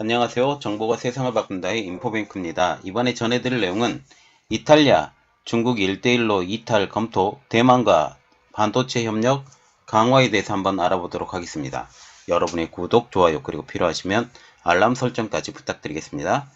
안녕하세요. 정보가 세상을 바꾼다의 인포뱅크입니다. 이번에 전해드릴 내용은 이탈리아, 중국 1대1로 이탈 검토, 대만과 반도체 협력 강화에 대해서 한번 알아보도록 하겠습니다. 여러분의 구독, 좋아요, 그리고 필요하시면 알람 설정까지 부탁드리겠습니다.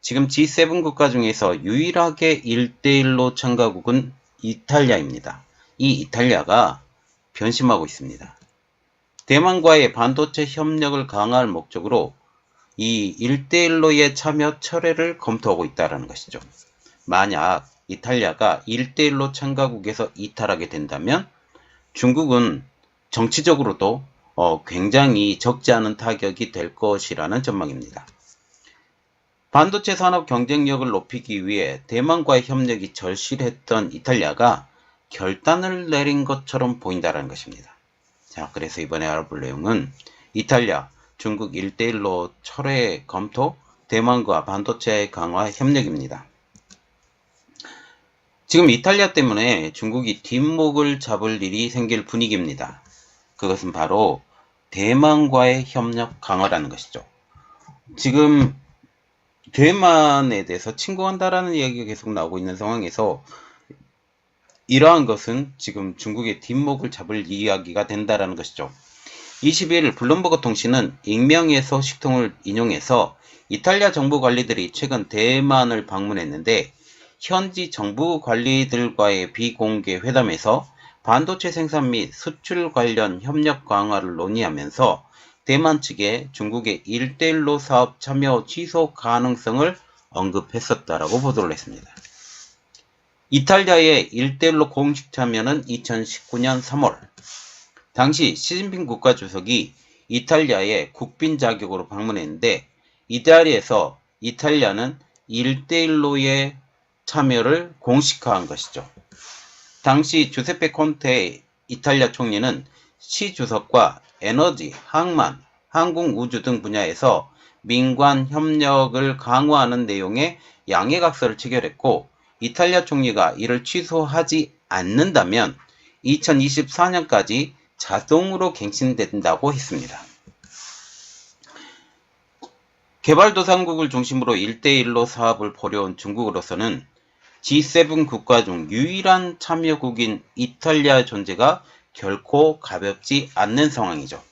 지금 G7 국가 중에서 유일하게 1대1로 참가국은 이탈리아입니다. 이 이탈리아가 변심하고 있습니다. 대만과의 반도체 협력을 강화할 목적으로 이 1대1로의 참여 철회를 검토하고 있다는 것이죠. 만약 이탈리아가 1대1로 참가국에서 이탈하게 된다면 중국은 정치적으로도 굉장히 적지 않은 타격이 될 것이라는 전망입니다. 반도체 산업 경쟁력을 높이기 위해 대만과의 협력이 절실했던 이탈리아가 결단을 내린 것처럼 보인다는 것입니다. 자, 그래서 이번에 알아볼 내용은 이탈리아, 중국 1대1로 철회 검토, 대만과 반도체 강화 협력입니다. 지금 이탈리아 때문에 중국이 뒷목을 잡을 일이 생길 분위기입니다. 그것은 바로 대만과의 협력 강화라는 것이죠. 지금 대만에 대해서 침공한다라는 이야기가 계속 나오고 있는 상황에서 이러한 것은 지금 중국의 뒷목을 잡을 이야기가 된다라는 것이죠. 22일 블룸버그 통신은 익명의 소식통을 인용해서 이탈리아 정부 관리들이 최근 대만을 방문했는데 현지 정부 관리들과의 비공개 회담에서 반도체 생산 및 수출 관련 협력 강화를 논의하면서 대만 측에 중국의 1대1로 사업 참여 취소 가능성을 언급했었다라고 보도를 했습니다. 이탈리아의 1대1로 공식 참여는 2019년 3월 당시 시진핑 국가주석이 이탈리아에 국빈 자격으로 방문했는데 이 자리에서 이탈리아는 1대1로의 참여를 공식화한 것이죠. 당시 주세페 콘테 이탈리아 총리는 시 주석과 에너지, 항만, 항공우주 등 분야에서 민관 협력을 강화하는 내용의 양해각서를 체결했고 이탈리아 총리가 이를 취소하지 않는다면 2024년까지 자동으로 갱신된다고 했습니다. 개발도상국을 중심으로 1대1로 사업을 벌여온 중국으로서는 G7 국가 중 유일한 참여국인 이탈리아의 존재가 결코 가볍지 않는 상황이죠.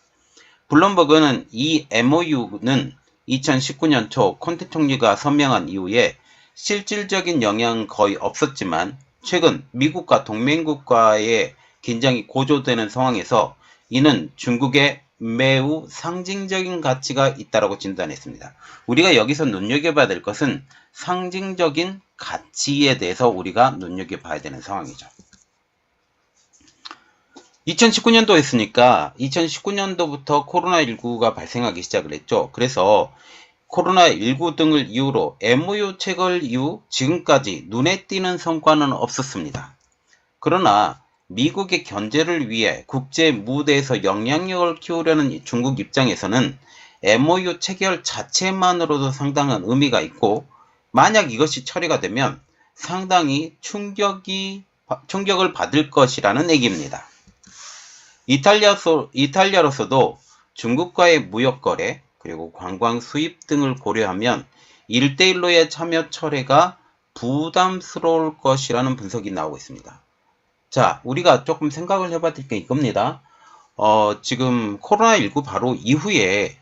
블룸버그는 이 MOU는 2019년 초 콘테 총리가 서명한 이후에 실질적인 영향은 거의 없었지만 최근 미국과 동맹국과의 긴장이 고조되는 상황에서 이는 중국의 매우 상징적인 가치가 있다고 진단했습니다. 우리가 여기서 눈여겨봐야 될 것은 상징적인 가치에 대해서 우리가 눈여겨봐야 되는 상황이죠. 2019년도 했으니까 2019년도부터 코로나19가 발생하기 시작을 했죠. 그래서 코로나19 등을 이유로 MOU 체결 이후 지금까지 눈에 띄는 성과는 없었습니다. 그러나 미국의 견제를 위해 국제 무대에서 영향력을 키우려는 중국 입장에서는 MOU 체결 자체만으로도 상당한 의미가 있고 만약 이것이 처리가 되면 상당히 충격을 받을 것이라는 얘기입니다. 이탈리아로서도 중국과의 무역거래 그리고 관광 수입 등을 고려하면 1대1로의 참여 철회가 부담스러울 것이라는 분석이 나오고 있습니다. 자, 우리가 조금 생각을 해봐야 될 게 이겁니다. 지금 코로나19 바로 이후에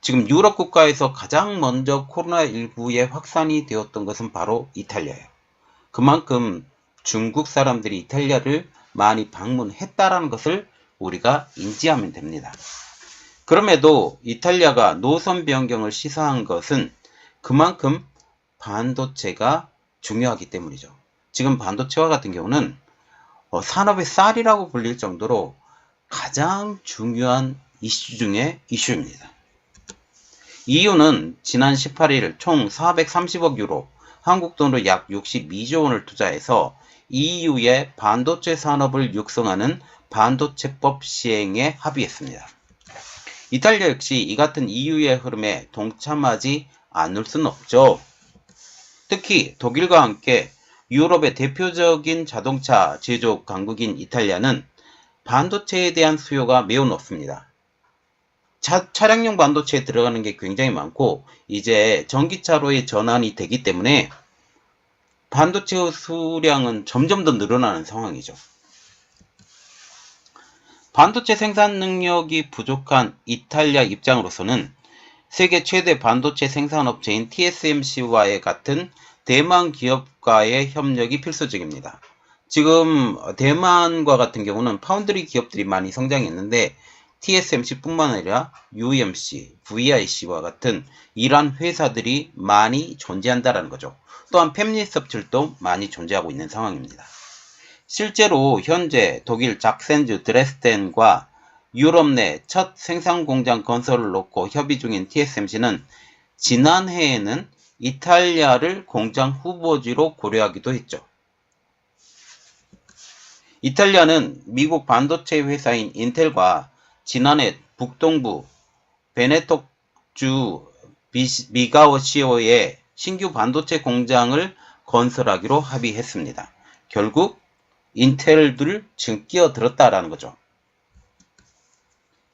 지금 유럽 국가에서 가장 먼저 코로나19에 확산이 되었던 것은 바로 이탈리아예요. 그만큼 중국 사람들이 이탈리아를 많이 방문했다라는 것을 우리가 인지하면 됩니다. 그럼에도 이탈리아가 노선 변경을 시사한 것은 그만큼 반도체가 중요하기 때문이죠. 지금 반도체와 같은 경우는 산업의 쌀이라고 불릴 정도로 가장 중요한 이슈 중의 이슈입니다. EU는 지난 18일 총 430억 유로, 한국 돈으로 약 62조 원을 투자해서 EU의 반도체 산업을 육성하는 반도체법 시행에 합의했습니다. 이탈리아 역시 이 같은 EU의 흐름에 동참하지 않을 수는 없죠. 특히 독일과 함께 유럽의 대표적인 자동차 제조업 강국인 이탈리아는 반도체에 대한 수요가 매우 높습니다. 차량용 반도체에 들어가는 게 굉장히 많고 이제 전기차로의 전환이 되기 때문에 반도체 수량은 점점 더 늘어나는 상황이죠. 반도체 생산 능력이 부족한 이탈리아 입장으로서는 세계 최대 반도체 생산업체인 TSMC와의 같은 대만 기업과의 협력이 필수적입니다. 지금 대만과 같은 경우는 파운드리 기업들이 많이 성장했는데 TSMC뿐만 아니라 UMC, VIC와 같은 이러한 회사들이 많이 존재한다는 거죠. 또한 팹리섭들도 많이 존재하고 있는 상황입니다. 실제로 현재 독일 작센즈 드레스덴과 유럽 내 첫 생산 공장 건설을 놓고 협의 중인 TSMC는 지난해에는 이탈리아를 공장 후보지로 고려하기도 했죠. 이탈리아는 미국 반도체 회사인 인텔과 지난해 북동부 베네톡주 미가오시오에 신규 반도체 공장을 건설하기로 합의했습니다. 결국 인텔들 지금 끼어들었다라는 거죠.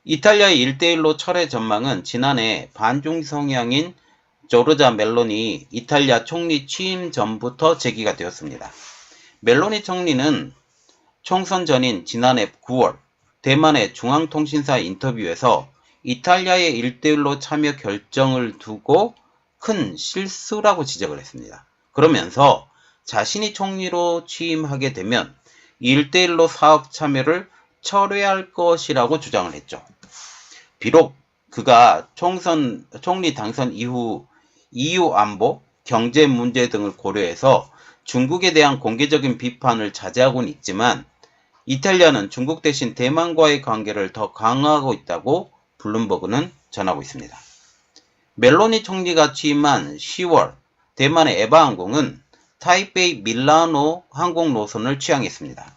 이탈리아의 1대1로 철회 전망은 지난해 반중 성향인 조르자 멜로니 이탈리아 총리 취임 전부터 제기가 되었습니다. 멜로니 총리는 총선 전인 지난해 9월 대만의 중앙통신사 인터뷰에서 이탈리아의 1대1로 참여 결정을 두고 큰 실수라고 지적을 했습니다. 그러면서 자신이 총리로 취임하게 되면 1대1로 사업 참여를 철회할 것이라고 주장을 했죠. 비록 그가 총리 당선 이후 EU 안보, 경제 문제 등을 고려해서 중국에 대한 공개적인 비판을 자제하고는 있지만 이탈리아는 중국 대신 대만과의 관계를 더 강화하고 있다고 블룸버그는 전하고 있습니다. 멜로니 총리가 취임한 10월 대만의 에바항공은 타이베이 밀라노 항공 노선을 취항했습니다.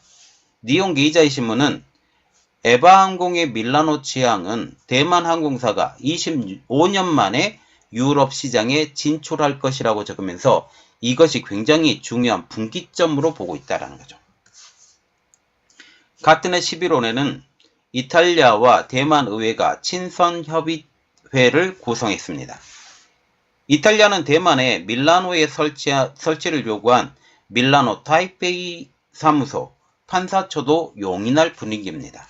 니온 게이자이 신문은 에바항공의 밀라노 취항은 대만 항공사가 25년 만에 유럽 시장에 진출할 것이라고 적으면서 이것이 굉장히 중요한 분기점으로 보고 있다는 거죠. 같은 해 11월에는 이탈리아와 대만 의회가 친선협의회를 구성했습니다. 이탈리아는 대만에 밀라노에 설치를 요구한 밀라노 타이페이 사무소, 판사처도 용인할 분위기입니다.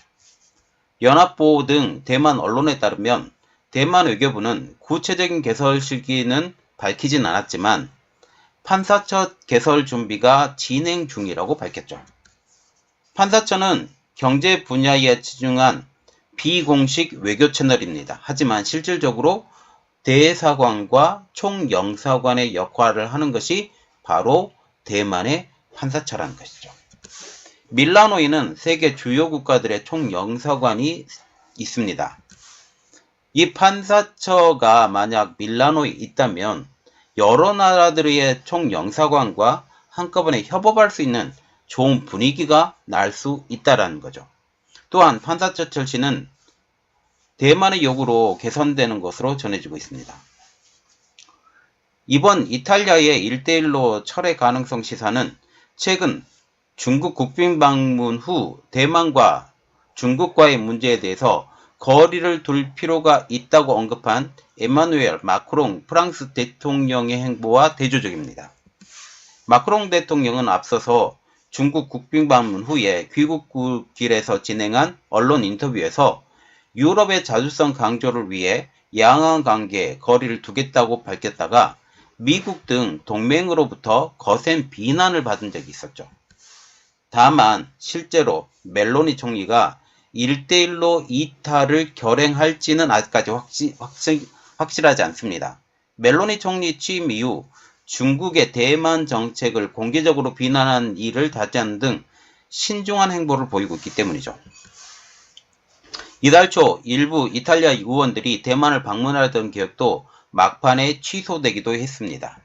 연합보호 등 대만 언론에 따르면 대만 외교부는 구체적인 개설 시기는 밝히진 않았지만 판사처 개설 준비가 진행 중이라고 밝혔죠. 판사처는 경제 분야에 치중한 비공식 외교 채널입니다. 하지만 실질적으로 대사관과 총영사관의 역할을 하는 것이 바로 대만의 판사처라는 것이죠. 밀라노에는 세계 주요 국가들의 총영사관이 있습니다. 이 판사처가 만약 밀라노에 있다면 여러 나라들의 총영사관과 한꺼번에 협업할 수 있는 좋은 분위기가 날 수 있다는 거죠. 또한 판사처 철시는 대만의 요구로 개선되는 것으로 전해지고 있습니다. 이번 이탈리아의 1대1로 철회 가능성 시사는 최근 중국 국빈 방문 후 대만과 중국과의 문제에 대해서 거리를 둘 필요가 있다고 언급한 에마누엘 마크롱 프랑스 대통령의 행보와 대조적입니다. 마크롱 대통령은 앞서서 중국 국빈 방문 후에 귀국길에서 진행한 언론 인터뷰에서 유럽의 자주성 강조를 위해 양안 관계에 거리를 두겠다고 밝혔다가 미국 등 동맹으로부터 거센 비난을 받은 적이 있었죠. 다만 실제로 멜로니 총리가 1대1로 이탈을 결행할지는 아직까지 확실하지 않습니다. 멜로니 총리 취임 이후 중국의 대만 정책을 공개적으로 비난한 일을 다지하는 등 신중한 행보를 보이고 있기 때문이죠. 이달 초 일부 이탈리아 의원들이 대만을 방문하던 계획도 막판에 취소되기도 했습니다.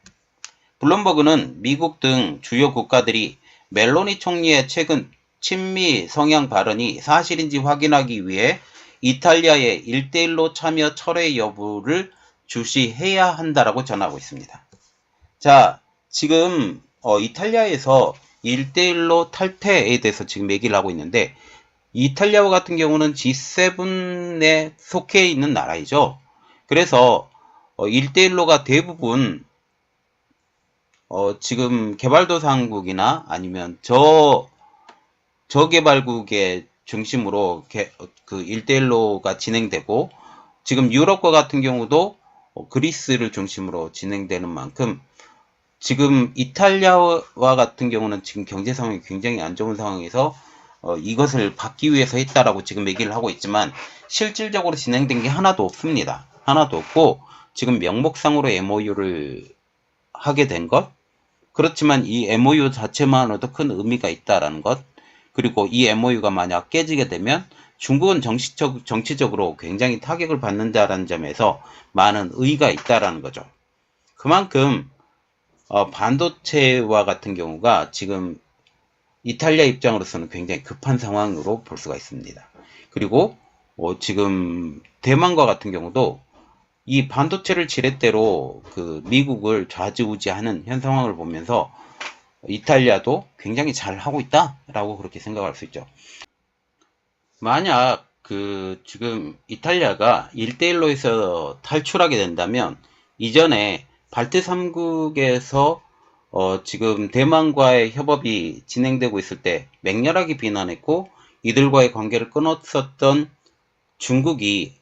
블룸버그는 미국 등 주요 국가들이 멜로니 총리의 최근 친미 성향 발언이 사실인지 확인하기 위해 이탈리아의 1대1로 참여 철회 여부를 주시해야 한다라고 전하고 있습니다. 자, 지금 이탈리아에서 1대1로 탈퇴에 대해서 지금 얘기를 하고 있는데 이탈리아와 같은 경우는 G7에 속해 있는 나라이죠. 그래서 1대1로가 대부분 지금 개발도상국이나 아니면 저개발국의 중심으로 그 1대1로가 진행되고, 지금 유럽과 같은 경우도 그리스를 중심으로 진행되는 만큼, 지금 이탈리아와 같은 경우는 지금 경제 상황이 굉장히 안 좋은 상황에서 이것을 받기 위해서 했다라고 지금 얘기를 하고 있지만, 실질적으로 진행된 게 하나도 없습니다. 하나도 없고, 지금 명목상으로 MOU를 하게 된 것, 그렇지만 이 MOU 자체만으로도 큰 의미가 있다라는 것, 그리고 이 MOU가 만약 깨지게 되면 중국은 정치적으로 굉장히 타격을 받는다라는 점에서 많은 의의가 있다라는 거죠. 그만큼 반도체와 같은 경우가 지금 이탈리아 입장으로서는 굉장히 급한 상황으로 볼 수가 있습니다. 그리고 지금 대만과 같은 경우도 이 반도체를 지렛대로 그 미국을 좌지우지하는 현 상황을 보면서 이탈리아도 굉장히 잘 하고 있다라고 그렇게 생각할 수 있죠. 만약 그 지금 이탈리아가 1대1로에서 탈출하게 된다면, 이전에 발트 3국에서 지금 대만과의 협업이 진행되고 있을 때 맹렬하게 비난했고 이들과의 관계를 끊었었던 중국이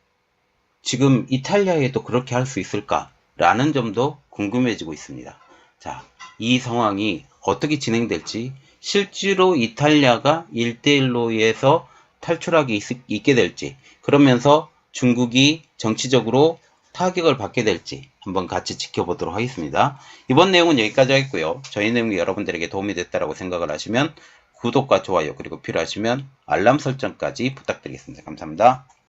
지금 이탈리아에도 그렇게 할 수 있을까라는 점도 궁금해지고 있습니다. 자, 이 상황이 어떻게 진행될지, 실제로 이탈리아가 1대1로에서 탈출하게 있게 될지, 그러면서 중국이 정치적으로 타격을 받게 될지 한번 같이 지켜보도록 하겠습니다. 이번 내용은 여기까지 하겠고요. 저희 내용이 여러분들에게 도움이 됐다고 생각을 하시면 구독과 좋아요, 그리고 필요하시면 알람 설정까지 부탁드리겠습니다. 감사합니다.